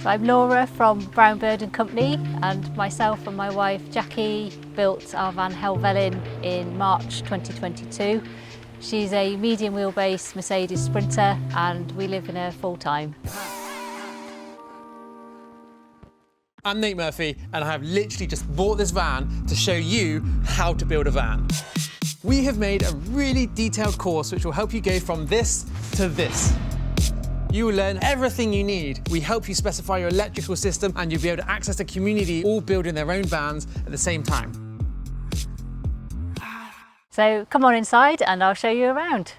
I'm Laura from Brown Bird and Company, and myself and my wife Jackie built our van Helvellyn in March 2022. She's a medium wheelbase Mercedes Sprinter and we live in her full time. I'm Nate Murphy and I have literally just bought this van to show you how to build a van. We have made a really detailed course which will help you go from this to this. You will learn everything you need. We help you specify your electrical system and you'll be able to access the community all building their own vans at the same time. So come on inside and I'll show you around.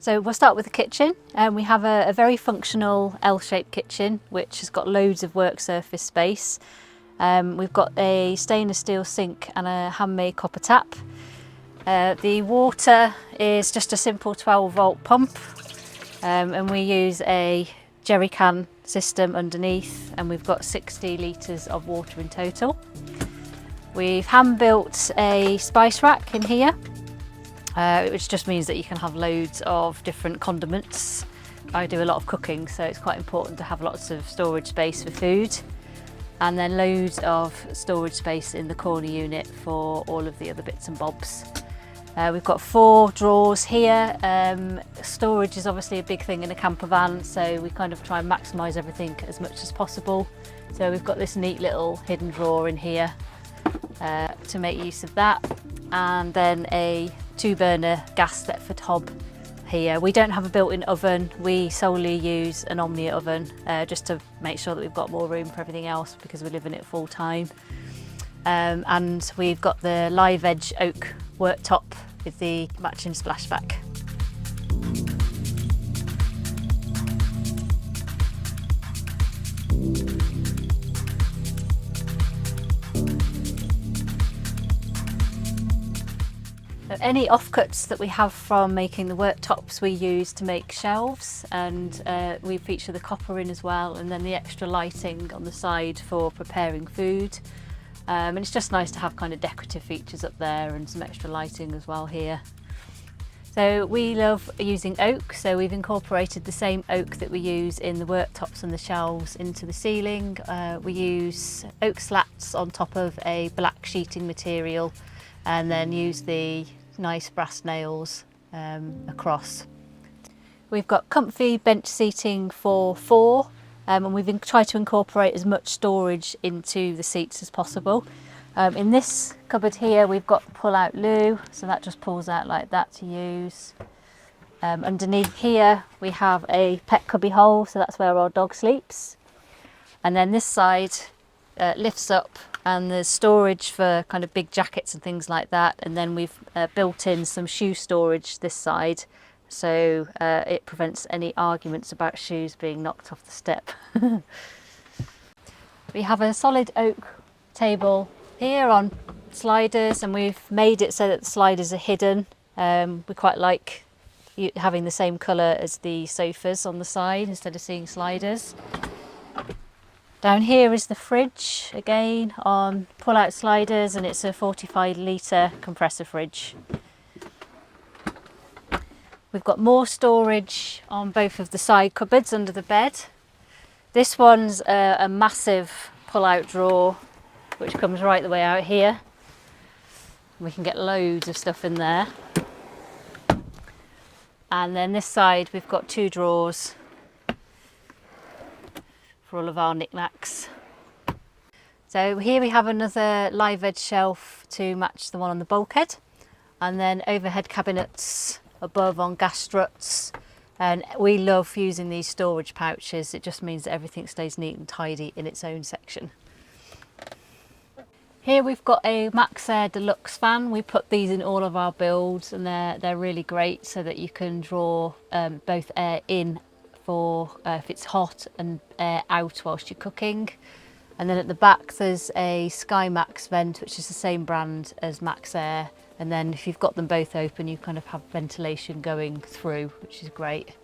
So we'll start with the kitchen. We have a very functional L-shaped kitchen which has got loads of work surface space. We've got a stainless steel sink and a handmade copper tap. The water is just a simple 12-volt pump, and we use a jerry can system underneath, and we've got 60 litres of water in total. We've hand built a spice rack in here, which just means that you can have loads of different condiments. I do a lot of cooking, so it's quite important to have lots of storage space for food, and then loads of storage space in the corner unit for all of the other bits and bobs. We've got 4 drawers here. Storage is obviously a big thing in a camper van, so we kind of try and maximise everything as much as possible. So we've got this neat little hidden drawer in here to make use of that, and then a 2-burner gas Thetford hob here. We don't have a built-in oven, we solely use an Omnia oven just to make sure that we've got more room for everything else because we live in it full time. And we've got the live edge oak worktop with the matching splashback. So any offcuts that we have from making the worktops we use to make shelves, and we feature the copper in as well, and then the extra lighting on the side for preparing food. And it's just nice to have kind of decorative features up there and some extra lighting as well here. So we love using oak, so we've incorporated the same oak that we use in the worktops and the shelves into the ceiling. We use oak slats on top of a black sheeting material and then use the nice brass nails across. We've got comfy bench seating for 4. And we've tried to incorporate as much storage into the seats as possible. In this cupboard here we've got pull-out loo, so that just pulls out like that to use. Underneath here we have a pet cubby hole, so that's where our dog sleeps. And then this side lifts up and there's storage for kind of big jackets and things like that. And then we've built in some shoe storage this side, so it prevents any arguments about shoes being knocked off the step. We have a solid oak table here on sliders, and we've made it so that the sliders are hidden. We quite like having the same colour as the sofas on the side instead of seeing sliders. Down here is the fridge, again on pull-out sliders, and it's a 45-litre compressor fridge. We've got more storage on both of the side cupboards under the bed. This one's a massive pull-out drawer which comes right the way out here. We can get loads of stuff in there. And then this side we've got 2 drawers for all of our knickknacks. So here we have another live edge shelf to match the one on the bulkhead, and then overhead cabinets above on gas struts. And we love using these storage pouches. It just means that everything stays neat and tidy in its own section. Here we've got a MaxxAir Deluxe fan. We put these in all of our builds, and they're really great so that you can draw both air in for if it's hot and air out whilst you're cooking. And then at the back there's a SkyMax vent, which is the same brand as MaxxAir. And then if you've got them both open, you kind of have ventilation going through, which is great.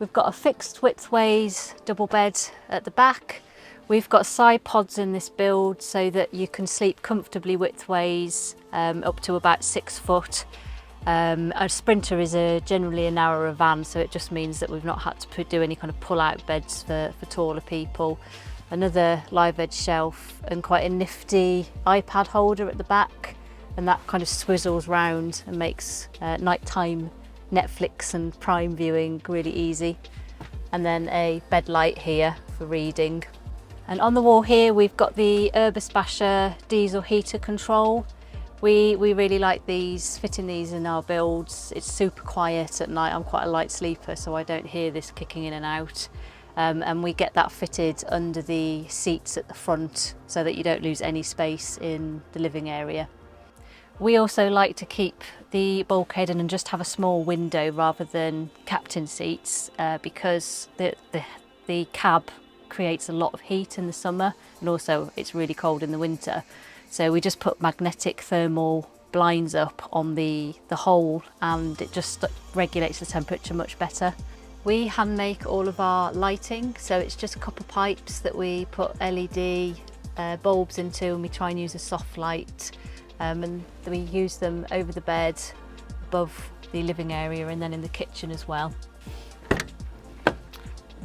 We've got a fixed widthways double bed at the back. We've got side pods in this build so that you can sleep comfortably widthways up to about 6 foot. A Sprinter is generally a narrower van, so it just means that we've not had to do any kind of pull-out beds for taller people. Another live edge shelf and quite a nifty iPad holder at the back, and that kind of swizzles round and makes nighttime Netflix and Prime viewing really easy. And then a bed light here for reading. And on the wall here we've got the SPACIOUS diesel heater control. We really like these, fitting these in our builds. It's super quiet at night. I'm quite a light sleeper, so I don't hear this kicking in and out. And we get that fitted under the seats at the front so that you don't lose any space in the living area. We also like to keep the bulkhead in and just have a small window rather than captain seats because the cab creates a lot of heat in the summer, and also it's really cold in the winter. So we just put magnetic thermal blinds up on the hole, and it just regulates the temperature much better. We hand make all of our lighting, so it's just copper pipes that we put LED bulbs into, and we try and use a soft light, and we use them over the bed, above the living area, and then in the kitchen as well.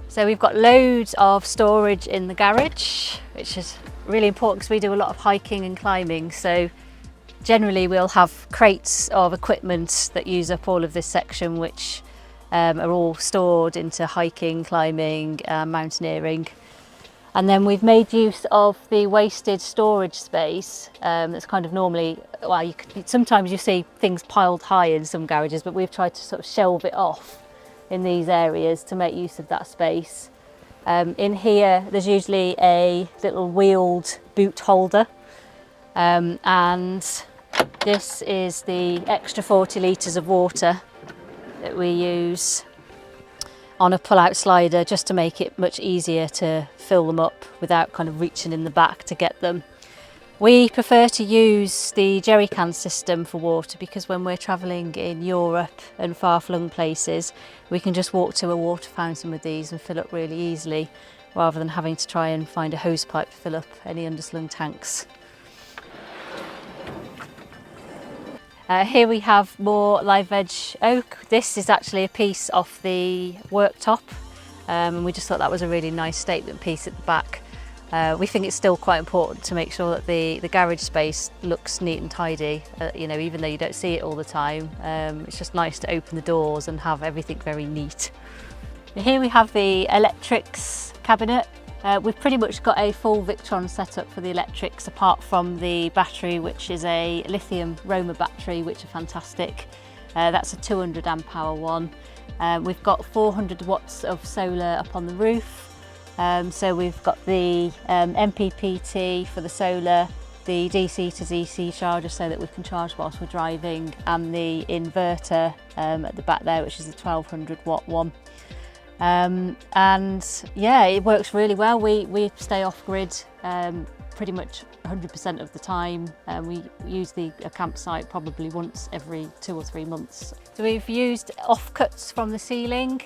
So we've got loads of storage in the garage, which is really important because we do a lot of hiking and climbing. So generally we'll have crates of equipment that use up all of this section, which are all stored into hiking, climbing, mountaineering. And then we've made use of the wasted storage space that's kind of normally, well, sometimes you see things piled high in some garages, but we've tried to sort of shelve it off in these areas to make use of that space. In here there's usually a little wheeled boot holder, and this is the extra 40 litres of water that we use on a pull-out slider just to make it much easier to fill them up without kind of reaching in the back to get them. We prefer to use the jerry can system for water because when we're travelling in Europe and far-flung places, we can just walk to a water fountain with these and fill up really easily, rather than having to try and find a hose pipe to fill up any underslung tanks. Here we have more live edge oak. This is actually a piece off the worktop, and we just thought that was a really nice statement piece at the back. We think it's still quite important to make sure that the garage space looks neat and tidy, you know, even though you don't see it all the time. It's just nice to open the doors and have everything very neat. Here we have the electrics cabinet. We've pretty much got a full Victron setup for the electrics, apart from the battery, which is a lithium Roma battery, which are fantastic. That's a 200 amp hour one. We've got 400 watts of solar up on the roof. So we've got the MPPT for the solar, the DC to DC charger so that we can charge whilst we're driving, and the inverter at the back there, which is a 1200 watt one. And yeah, it works really well. We stay off grid pretty much 100% of the time. We use a campsite probably once every 2 or 3 months. So we've used offcuts from the ceiling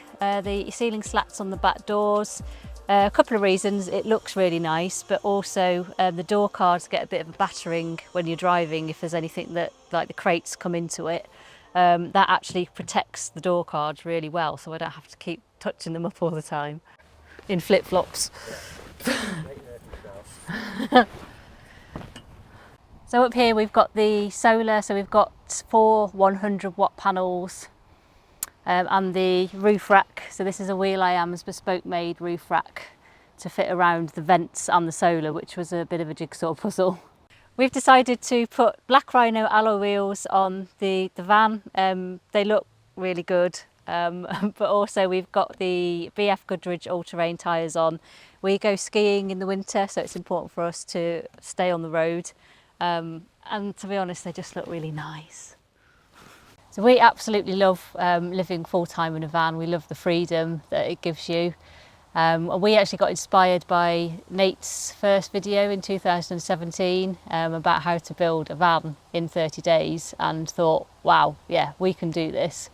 slats on the back doors. A couple of reasons: it looks really nice, but also the door cards get a bit of a battering when you're driving if there's anything that, like the crates, come into it. That actually protects the door cards really well, so I don't have to keep touching them up all the time in flip-flops. So up here we've got the solar, so we've got 4 100 watt panels. And the roof rack, so this is a Will.i.am's bespoke made roof rack to fit around the vents and the solar, which was a bit of a jigsaw puzzle. We've decided to put black Rhino alloy wheels on the van. They look really good, but also we've got the BF Goodrich all-terrain tyres on. We go skiing in the winter, so it's important for us to stay on the road, and to be honest, they just look really nice. So we absolutely love living full-time in a van. We love the freedom that it gives you. We actually got inspired by Nate's first video in 2017 about how to build a van in 30 days, and thought, wow, yeah, we can do this.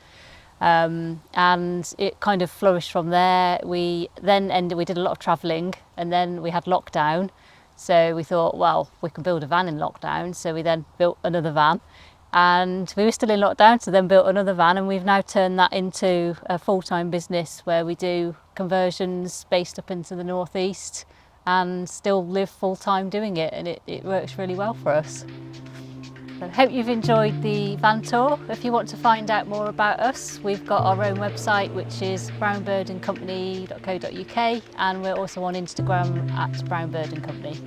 And it kind of flourished from there. We did a lot of travelling, and then we had lockdown. So we thought, well, we can build a van in lockdown. So we then built another van. and we were still in lockdown, so then built another van, and we've now turned that into a full-time business where we do conversions based up into the northeast and still live full-time doing it, and it works really well for us. I hope you've enjoyed the van tour. If you want to find out more about us, we've got our own website, which is brownbirdandcompany.co.uk, and we're also on Instagram at brownbirdandcompany.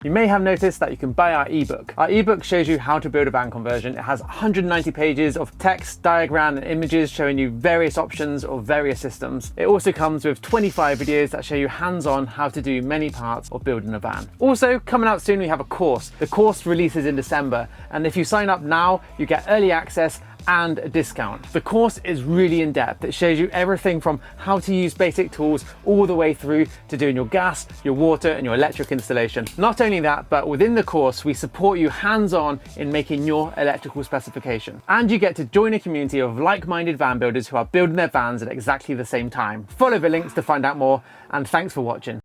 You may have noticed that you can buy our ebook. Our ebook shows you how to build a van conversion. It has 190 pages of text, diagram and images showing you various options of various systems. It also comes with 25 videos that show you hands-on how to do many parts of building a van. Also, coming out soon, we have a course. The course releases in December, and if you sign up now, you get early access and a discount. The course is really in depth. It shows you everything from how to use basic tools all the way through to doing your gas, your water and your electric installation. Not only that, but within the course, we support you hands-on in making your electrical specification. And you get to join a community of like-minded van builders who are building their vans at exactly the same time. Follow the links to find out more, and thanks for watching.